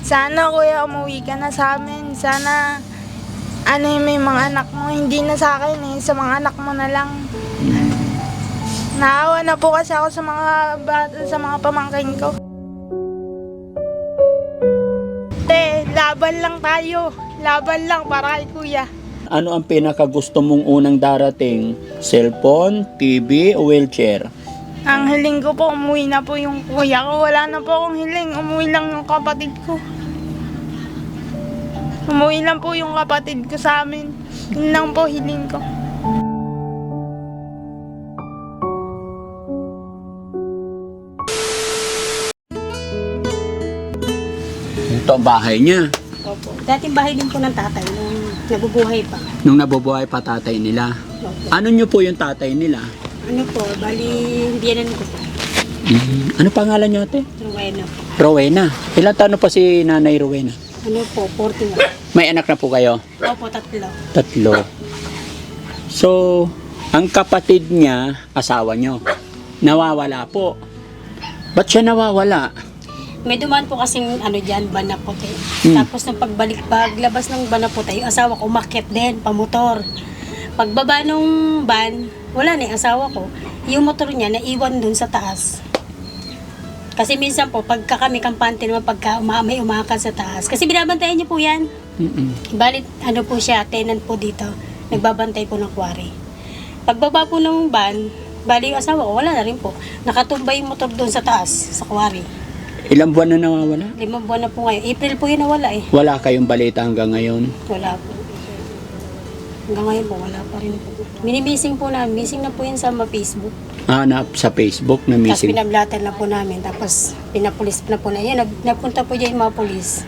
Sana kuya umuwi ka na sa amin. Sana may mga anak mo. Hindi na sa akin sa mga anak mo na lang. Naawa na po kasi ako sa mga pamangkin ko. Laban lang tayo. Laban lang para kay kuya. Ano ang pinakagusto mong unang darating? Cellphone, TV, o wheelchair? Ang hiling ko po, umuwi na po yung kuya ko. Wala na po akong hiling. Umuwi lang yung kapatid ko. Umuwi lang po yung kapatid ko sa amin. Yun lang po hiling ko. Ito ang bahay niya. Opo. Dating bahay din po ng tatay nung nabubuhay pa. Nung nabubuhay pa tatay nila. Opo. Ano niyo po yung tatay nila? Ano po, bali, biyanan ko po. Ano pangalan niyo ate? Rowena po. Rowena. Ilang taon pa si Nanay Rowena? Ano po, 41. May anak na po kayo? Opo, 3. 3. So, ang kapatid niya, asawa niyo, nawawala po. Ba't siya nawawala? May dumaan po kasing ano dyan, Banapote. Tapos nung paglabas ng Banapote, yung asawa ko umakyat din, pamotor. Pagbaba nung van, wala na yung asawa ko. Yung motor niya, naiwan dun sa taas. Kasi minsan po, pagka kami kampante naman, pagka may umakas sa taas. Kasi binabantayan niyo po yan. Balit, ano po siya, tenant po dito. Nagbabantay po ng quarry. Pagbaba po ng van, bali yung asawa ko, wala na rin po. Nakatumbay yung motor doon sa taas, sa quarry. Ilang buwan na nawawala? 5 buwan na po ngayon. April po yun nawala eh. Wala kayong balita hanggang ngayon? Wala po. Hanggang ngayon po, wala pa rin po. Mini-missing po namin. Missing na po yun sa Facebook. Sa Facebook na Tapos missing. pinablatan na po namin. Tapos pinapulis na po na. Yan, napunta po dyan yung mga pulis.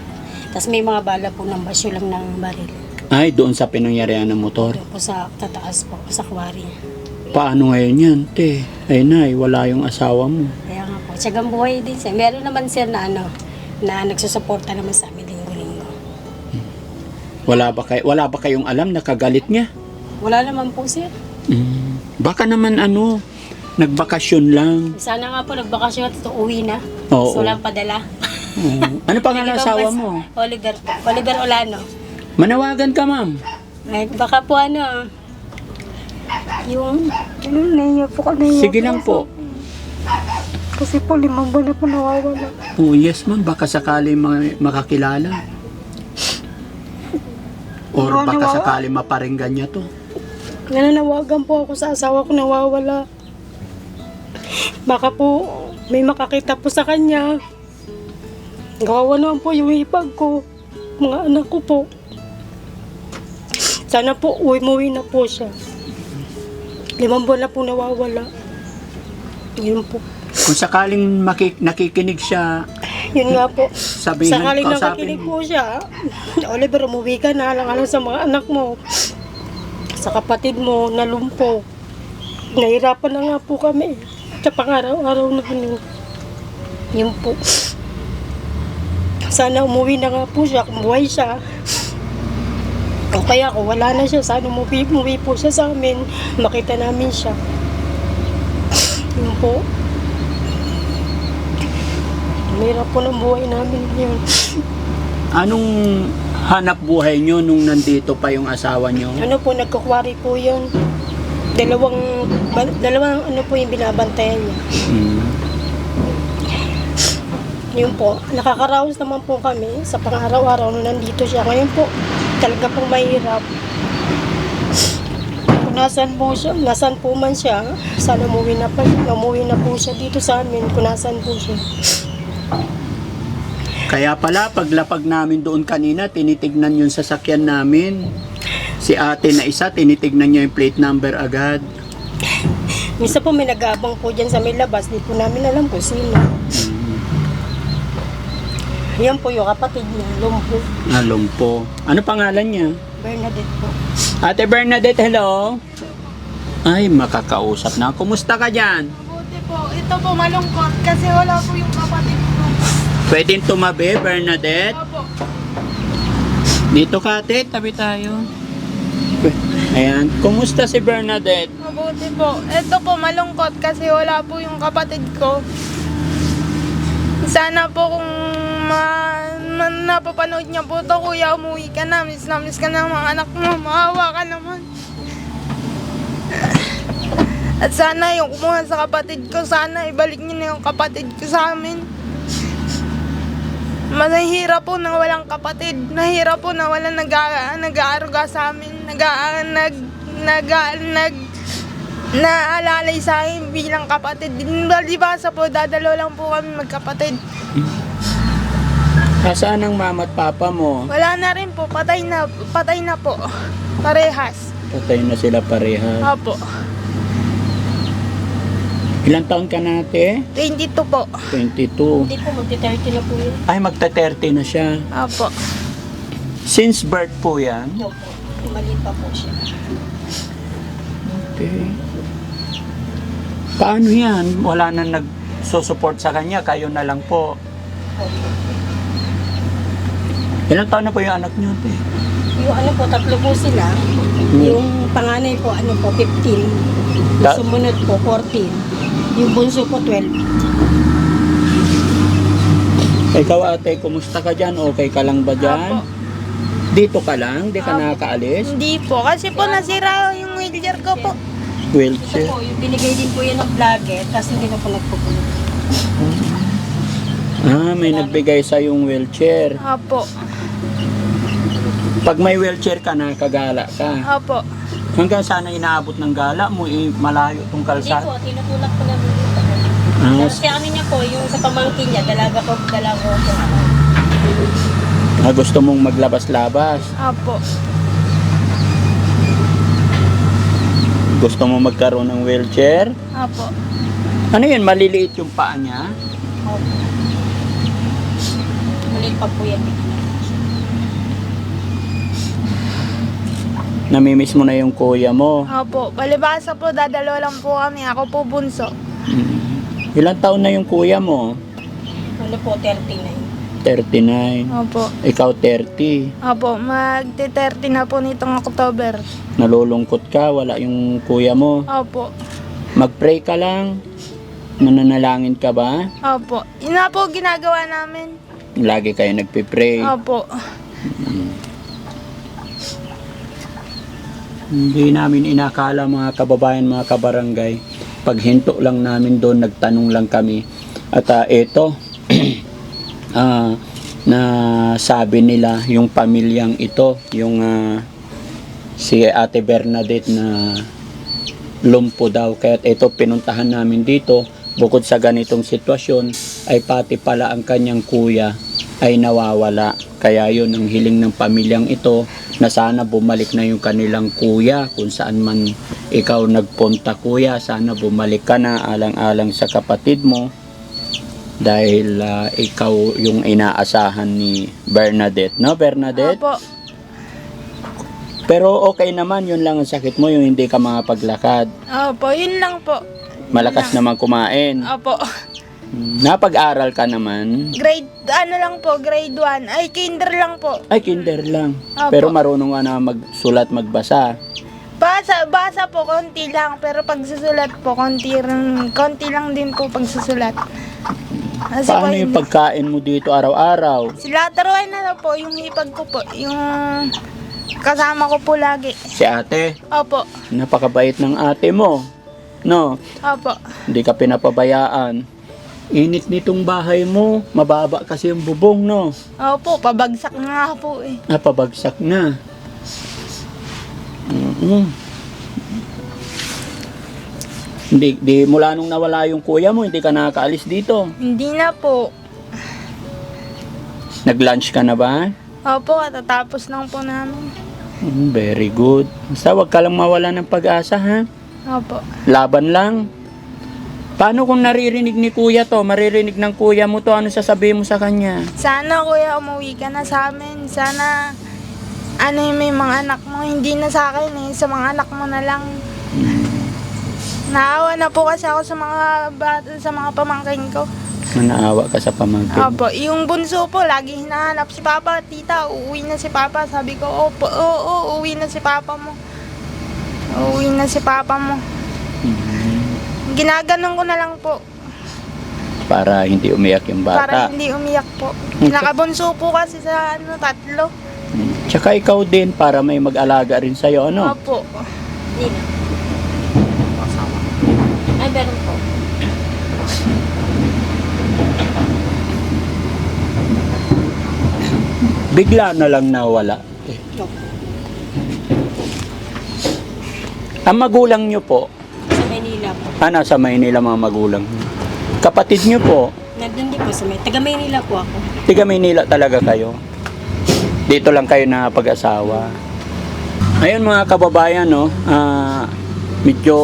Tapos may mga bala po ng basyo lang ng baril. Ay, doon sa pinangyarihan ng motor. Doon po sa tataas po, sa quarry. Paano ngayon yan, te? Ay, nay, wala yung asawa mo. Kaya nga po, tsagang buhay din siya. Meron naman sir na na nagsusuporta naman sa amin linggo-linggo. Wala ba kayong alam na kagalit niya? Wala naman po sir. Baka naman nagbakasyon lang. Sana nga po nagbakasyon at uwi na. Oo. So walang padala. Ano pangalan ng asawa mo? Oliver po. Oliver Olano. Manawagan ka, ma'am. Ay, baka po yung Naiya po ka, naiya Sige lang po. Kasi po 5 buwan na po nawawala. Oh, yes, ma'am. Baka sakali makakilala. Or baka sakali maparinggan niya to. nananawagan po ako sa asawa ko nawawala. Baka po may makakita po sa kanya. Gawa naman po yung hipag ko. Mga anak ko po. Sana po umuwi na po siya. 5 buwan na po nawawala. Yun po. Kung sakaling nakikinig siya, Yun nga po. sabihin, Sakaling kausapin nakikinig mo. po siya. Oliver, umuwi ka na. Alang-alang sa mga anak mo. Sa kapatid mo, nalumpo. Nahirapan na nga po kami. Sa pang-araw-araw na Yun po. Sana umuwi na nga po siya. Kung buhay siya. O kaya kung wala na siya, sana umuwi po siya sa amin. Makita namin siya. Yun po. Mahirap po ng buhay namin yun. Anong hanap buhay nyo nung nandito pa yung asawa nyo? Ano po, nagkukwari po yun. Dalawang ano po yung binabantayan niya. Yun po, nakakaraos naman po kami sa pang-araw-araw nung nandito siya. Ngayon po, talaga pong mahirap. Kung nasaan po man siya, sana umuwi na po siya dito sa amin kung nasaan po siya. Kaya pala, paglapag namin doon kanina, tinitignan yung sasakyan namin. Si ate na isa, tinitignan niya yung plate number agad. Minsan po may nag-aabang po dyan sa may labas, di po namin alam po sino. Yan po yung kapatid niya, Lumpo. Lumpo. Ano pangalan niya? Bernadette po. Ate Bernadette, hello? Ay, makakausap na. Kumusta ka dyan? Mabuti po. Ito po malungkot kasi wala po yung kapatid ko. Pwedeng tumabi, Bernadette? Opo. Dito ka, ate. Tabi tayo. Ayan. Kumusta si Bernadette? Mabuti po. Ito po malungkot kasi wala po yung kapatid ko. Sana po kung napapanood niya po to, kuya, umuwi ka na. Miss ka na ng mga anak mo. Maawa ka naman. At sana yung kumuha sa kapatid ko, sana ibalik niyo na yung kapatid ko sa amin. Mahirap po na walang kapatid. Nahirap po na walang nag-aaruga sa amin. Naalalay sa akin bilang kapatid. Balibasa po, dadalo lang po kami magkapatid. Nasaan ang mama at papa mo? Wala na rin po, patay na po. Parehas. Patay na sila pareha. Opo. Ilang taon ka na, ate? 22 po. 22. Hindi po, magti-30 na po yun. Ay, magta-30 na siya. Opo. Since birth po yan? No po, maliit pa po siya. Okay. Paano yan? Wala na nagsusupport sa kanya, kayo na lang po. Ilang taon na po yung anak niyo, ate? Yung ano po, 3 po sila. Yung panganay po, 15. Yung sumunod po, 14. Yung bunso po, 12. Ikaw, ate, kumusta ka dyan? Okay ka lang ba dyan? Opo. Dito ka lang? Di ka nakakaalis? Hindi po, kasi po nasira yung wheelchair ko po. Ito Wheelchair? po, yung binigay din po yan ng vlogger, tapos hindi na po nagpupulo. Ah, may nagbigay sa yung wheelchair. Opo. Pag may wheelchair ka, nakagala ka. Opo. Hanggang sana inaabot ng gala mo, malayo tong Hindi kalsada. po, tinutulak po namin dito. Ah, Kasi ano niya po, yung sa pamangkin niya, dalaga po po. gusto mong maglabas-labas. Opo. Gusto mo magkaroon ng wheelchair. Opo. Ano yun, maliliit yung paa niya? Opo. Maliit pa po yan. Namimiss mo na yung kuya mo. Opo. Balibasa po, dadalo lang po kami. Ako po bunso. Ilang taon na yung kuya mo? Ano po, 39. 39. Opo. Ikaw 30. Opo, magti-30 na po nitong October. Nalulungkot ka, wala yung kuya mo. Opo. Mag-pray ka lang. Mananalangin ka ba? Opo. Yun na po ginagawa namin. Lagi kayo nagpipray. Opo. Hindi namin inakala mga kababayan, mga kabarangay. Paghinto lang namin doon, nagtanong lang kami. At ito, na sabi nila yung pamilyang ito, yung si Ate Bernadette na lumpo daw. Kaya ito pinuntahan namin dito. Bukod sa ganitong sitwasyon, ay pati pala ang kanyang kuya ay nawawala. Kaya yun ang hiling ng pamilyang ito na sana bumalik na yung kanilang kuya kung saan man ikaw nagpunta, kuya. Sana bumalik ka na alang-alang sa kapatid mo dahil ikaw yung inaasahan ni Bernadette, no Bernadette? Opo. Pero okay naman, yun lang ang sakit mo, yung hindi ka makapaglakad. Opo, yun lang po. Malakas naman kumain. Opo. Napag-aral ka naman. Grade 1. Ay, kinder lang po. Ay, kinder lang. Opo. Pero marunong ka na magsulat, magbasa. Basa po, konti lang. Pero pagsusulat po, konti lang din po pagsusulat. Kasi Paano po, yung pagkain mo dito araw-araw? sila taruan na lang po, yung hipag ko po. Yung kasama ko po lagi. Si ate, Opo. napakabait ng ate mo. No, Opo. hindi ka pinapabayaan. Init nitong bahay mo, mababa kasi yung bubong, no? Opo, pabagsak nga po eh. Napabagsak na. Hindi, mula nung nawala yung kuya mo, hindi ka nakakaalis dito. Hindi na po. Nag-lunch ka na ba? Opo, katatapos lang po namin. Very good. Basta wag ka lang mawala ng pag-asa, ha? Opo. Laban lang. Paano kung naririnig ni kuya to, maririnig ng kuya mo to, ano sasabihin mo sa kanya? Sana kuya, umuwi ka na sa amin. Sana, may mga anak mo, hindi na sa akin eh. Sa mga anak mo na lang. Naawa na po kasi ako sa mga bata, sa mga pamangkin ko. Manaawa ka sa pamangkin. Opo, yung bunso po, lagi hinahanap si Papa. Tita, uuwi na si Papa. Sabi ko, opo, oo, uuwi na si Papa mo. Uuwi na si Papa mo. Ginaganon ko na lang po. para hindi umiyak yung Para bata. hindi umiyak po. Nakabunso po kasi sa 3. Tsaka ikaw din para may mag-alaga rin sa'yo, ano? Opo. Nina. Ay, meron po. Bigla na lang nawala. Opo. Ang magulang nyo po, Sa Maynila po. nasa Maynila mga magulang nyo. Kapatid nyo po, Nandun din po sa Maynila. Taga Maynila po ako. tiga Maynila talaga kayo. Dito lang kayo na pag-asawa. Ayun mga kababayan, no, medyo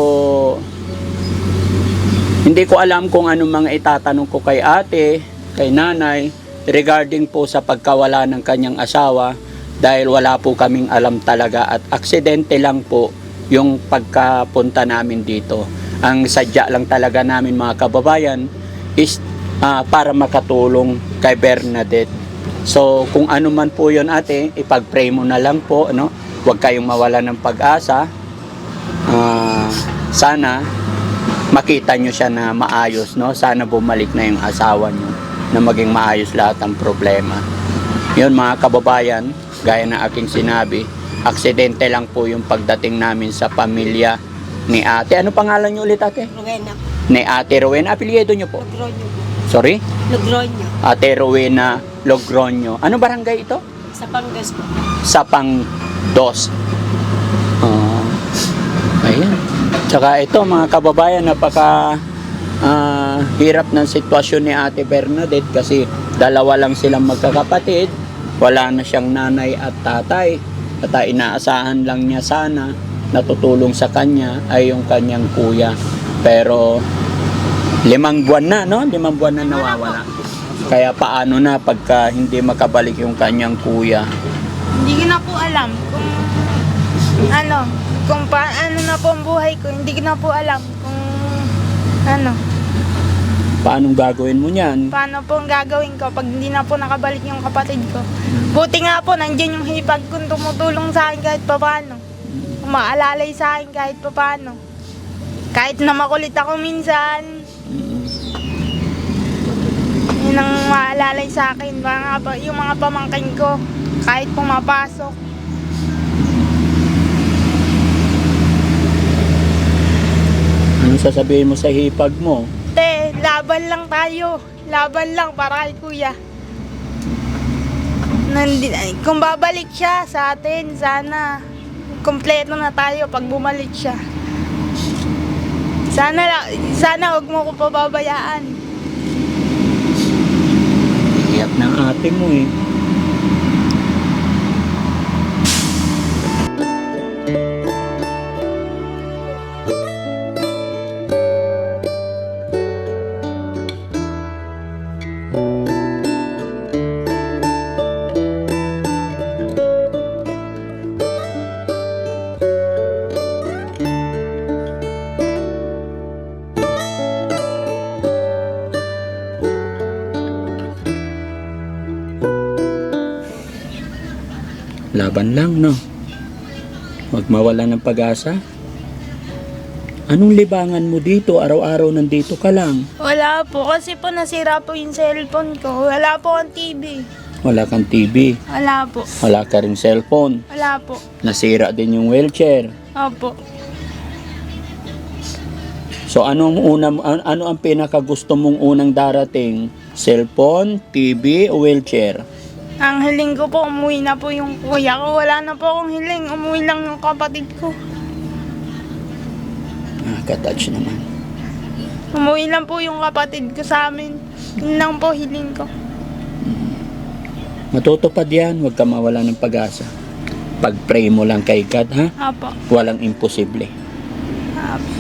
hindi ko alam kung anong mga itatanong ko kay ate, kay nanay, regarding po sa pagkawala ng kanyang asawa dahil wala po kaming alam talaga at aksidente lang po yung pagkapunta namin dito. Ang sadya lang talaga namin mga kababayan is para makatulong kay Bernadette. So kung ano man po yun ate, ipag-pray mo na lang po, no? Huwag kayong mawala ng pag-asa. Sana makita nyo siya na maayos, no? Sana bumalik na yung asawa nyo na maging maayos lahat ang problema. Yun mga kababayan, gaya na aking sinabi, aksidente lang po yung pagdating namin sa pamilya ni ate. Ano pangalan nyo ulit ate? Rowena. Ni ate Rowena. Apelyido nyo po? Logroño po. Sorry? Logroño. Ate Rowena Logroño. Ano barangay ito? Sa Pangas po. Sapang Dos. Ayan. Tsaka ito mga kababayan, napaka hirap ng sitwasyon ni Ate Bernadette kasi dalawa lang silang magkakapatid. Wala na siyang nanay at tatay. At inaasahan lang niya sana na tutulong sa kanya ay yung kanyang kuya. Pero 5 buwan na, no? 5 buwan na nawawala. Kaya paano na pagka hindi makabalik yung kanyang kuya? Hindi ko na po alam kung paano na po ang buhay ko. Hindi ko na po alam kung Paanong gagawin mo niyan? paano po ang gagawin ko pag hindi na po nakabalik yung kapatid ko. Buti nga po, nandiyan yung hipag kong tumutulong sa akin kahit papaano. Umaalalay sa akin kahit papaano. Kahit na makulit ako minsan, yun ang maalalay sa akin. Yung mga pamangkin ko, kahit pumapasok. Anong sasabihin mo sa hipag mo? Te, laban lang tayo. Laban lang para kay kuya. Kung babalik siya sa atin, sana kompleto na tayo pag bumalik siya. Sana huwag mo ko pababayaan. Iyak ng ate mo eh. Laban lang, no? Huwag mawala ng pag-asa. Anong libangan mo dito? Araw-araw nandito ka lang. Wala po, kasi po nasira po yung cellphone ko. Wala po akong TV. Wala kang TV. Wala po. Wala ka rin cellphone. Wala po. Nasira din yung wheelchair. Opo. So ano ang pinakagusto mong unang darating? Cellphone, TV o wheelchair? Ang hiling ko po, umuwi na po yung kuya ko. Wala na po akong hiling. Umuwi lang yung kapatid ko. Nakaka-touch naman. Umuwi lang po yung kapatid ko sa amin. Yun lang po hiling ko. Matutupad yan. Huwag ka mawala ng pag-asa. Pag-pray mo lang kay God, ha? Apo. Walang imposible. Apo.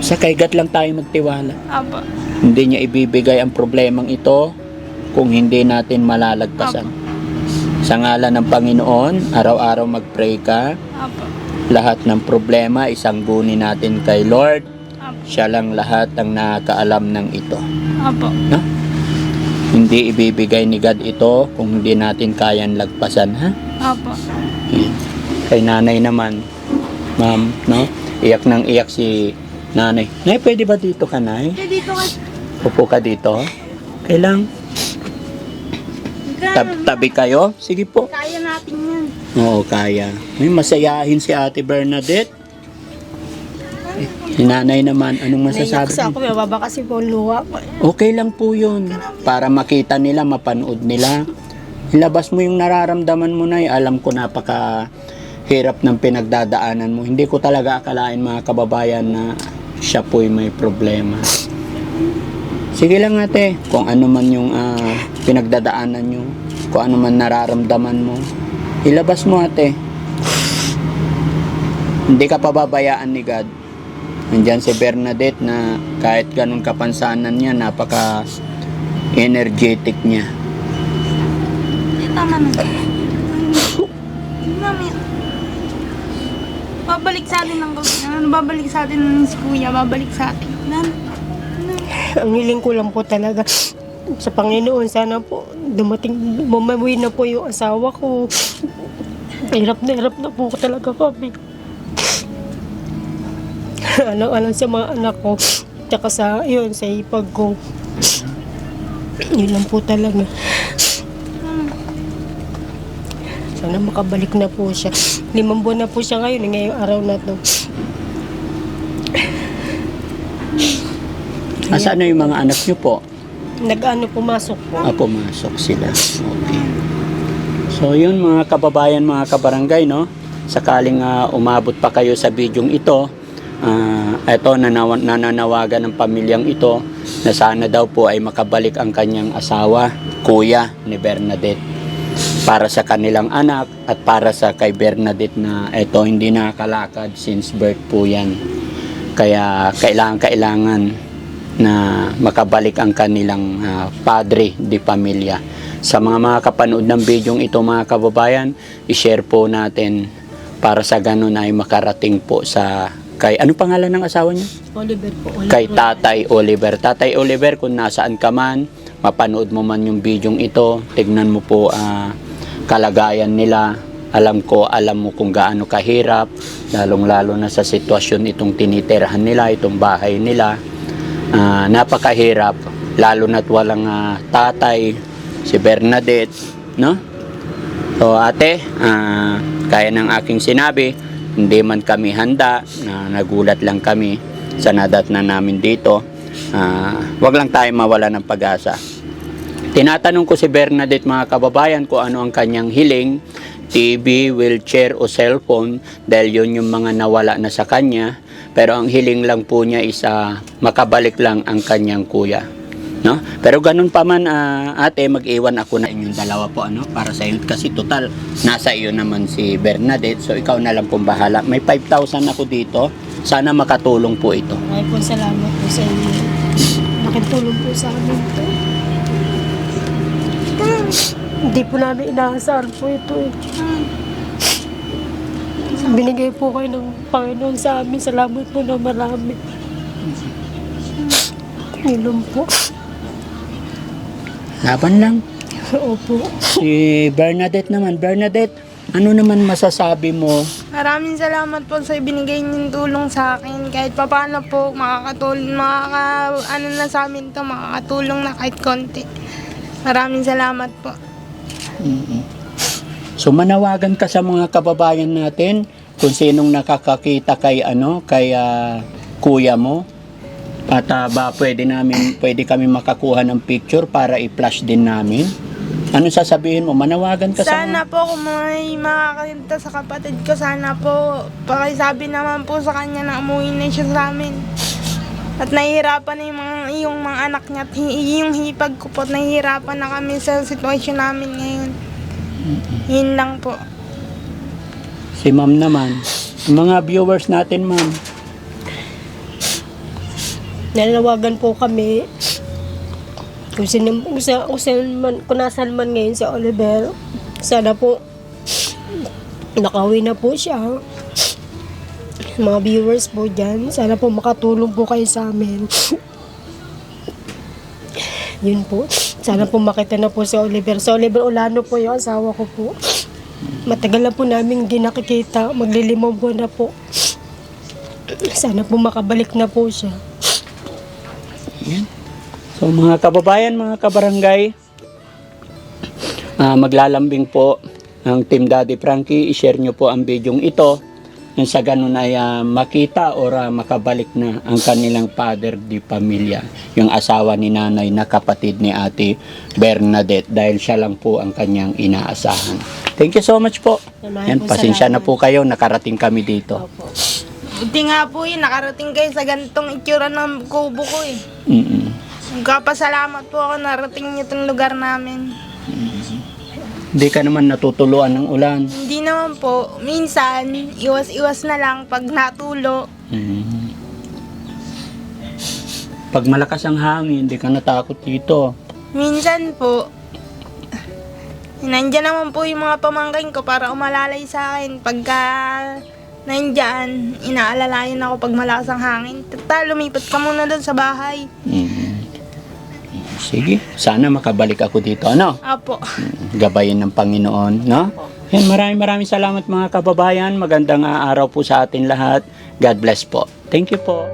Sa kay God lang tayo magtiwala. Apo. Hindi niya ibibigay ang problemang ito kung hindi natin malalagpasan. Sa ngalan ng Panginoon, araw-araw mag-pray ka. Apo. Lahat ng problema, isanggunin natin kay Lord. Apo. Siya lang lahat ang nakakaalam ng ito. Apo. No? Hindi ibibigay ni God ito kung hindi natin kayan lagpasan, ha? Apo. Yan. Kay nanay naman, ma'am, no? Iyak nang iyak si nanay. Nay, pwede ba dito ka, nay? Dito kasi. Upo ka dito. Okay lang. Tabi kayo? Sige po. Kaya natin yan. Oo, kaya. May masayahin si Ate Bernadette. Si nanay naman, anong masasabi? Naiyak sa ako, mababa kasi po ang luha ko. Okay lang po yun. Para makita nila, mapanood nila. Ilabas mo yung nararamdaman mo na. Alam ko napaka hirap ng pinagdadaanan mo. Hindi ko talaga akalain mga kababayan na siya po'y may problema. Sige lang ate, kung ano man yung pinagdadaanan nyo, kung ano man nararamdaman mo, ilabas mo ate. Hindi ka pababayaan ni God. Nandyan si Bernadette na kahit ganun kapansanan niya, napaka energetic niya. Tama na. Mami. Babalik sa atin ng babalik sa atin ng si Kuya, babalik sa atin. Ang hiling ko lang po talaga sa Panginoon, sana po bumawi na po yung asawa ko. Hirap na po talaga kami. Alam sa mga anak ko, tsaka sa ipag ko. Yun lang po talaga. Sana makabalik na po siya. 5 buwan na po siya ngayon, ngayong araw na to. Asaan na yung mga anak niyo po? Pumasok po. Pumasok sila. Okay. So yun mga kababayan, mga kabarangay, no? Sakaling umabot pa kayo sa bidyong ito, ito nananawagan ng pamilyang ito na sana daw po ay makabalik ang kanyang asawa, kuya ni Bernadette, para sa kanilang anak at para sa kay Bernadette na ito hindi nakakalakad since birth po yan. Kaya kailangan na makabalik ang kanilang padre di pamilya. Sa mga kapanood ng bidyong ito mga kababayan, i-share po natin para sa ganun ay makarating po sa kay ano pangalan ng asawa niya? Oliver po. Kay Tatay Oliver. Tatay Oliver, kung nasaan ka man, mapanood mo man yung bidyong ito, tignan mo po kalagayan nila. Alam mo kung gaano kahirap, lalong-lalo na sa sitwasyon itong tinitirahan nila, itong bahay nila. Napakahirap, lalo na't walang tatay, si Bernadette, no? So ate, kaya ng aking sinabi, hindi man kami handa, nagulat lang kami sa nadat na namin dito. Wag lang tayo mawala ng pag-asa. Tinatanong ko si Bernadette mga kababayan kung ano ang kanyang hiling, TV, wheelchair o cellphone, dahil yun yung mga nawala na sa kanya. Pero ang hiling lang po niya is makabalik lang ang kanyang kuya. No? Pero ganun pa man ate, mag-iwan ako na inyong dalawa po para sa iyo. Kasi total, nasa iyo naman si Bernadette. So ikaw na lang pong bahala. May 5,000 ako dito. Sana makatulong po ito. Maraming po salamat po sa inyo. Nakitulong po sa amin po. Hindi po namin inaasahan po ito eh. Binigay po kayo ng Panginoon sa amin. Salamat po na marami. Ilong po. Laban lang. Opo. Si Bernadette naman. Bernadette, ano naman masasabi mo? Maraming salamat po sa ibinigay niyong tulong sa akin. Kahit papaano po, makakatulong na sa amin to, makakatulong na kahit konti. Maraming salamat po. So manawagan ka sa mga kababayan natin kung sinong nakakakita kay kuya mo. At pwede kami makakuha ng picture para i-flash din namin. Ano sasabihin mo? Manawagan ka Sana po kung may makakita sa kapatid ko, sana po pakisabi naman po sa kanya na umuwi na siya sa amin. At nahihirapan na yung mga anak niya at yung hipag ko po, nahihirapan na kami sa sitwasyon namin ngayon. Yun lang po. Si ma'am naman. Mga viewers natin, ma'am. Nanawagan po kami kung nasaan man ngayon sa Oliver. Sana po nakauwi na po siya. Mga viewers po dyan, sana po makatulong po kayo sa amin. Yun po. Sana po makita na po si Oliver. Si Oliver Olano po yung asawa ko po. Matagal na po namin hindi nakikita. Maglilimang buwan na po. Sana po makabalik na po siya. Yan. So mga kababayan, mga kabarangay, maglalambing po ang Team Daddy Frankie. I-share nyo po ang videong ito. Yung sa ganun ay makita or makabalik na ang kanilang father di pamilya. Yung asawa ni nanay na kapatid ni Ate Bernadette dahil siya lang po ang kanyang inaasahan. Thank you so much po. Yan, pasensya na po kayo, nakarating kami dito. Opo. Buti nga po yun, nakarating kayo sa ganitong itsura ng kubo ko eh. Nagkapasalamat po ako narating niyo itong lugar namin. Hindi ka naman natutuluan ng ulan. Hindi naman po. Minsan, iwas-iwas na lang pag natulo. Pag malakas ang hangin, hindi ka natakot dito. Minsan po, nandyan naman po yung mga pamangkin ko para umalalay sa akin. Pagka nandyan, inaalalayan ako pag malakas ang hangin. Tata, lumipat ka muna doon sa bahay. Sige, sana makabalik ako dito, ano? Apo. Gabayin ng Panginoon, no? Yan, maraming salamat mga kababayan. Magandang araw po sa atin lahat. God bless po. Thank you po.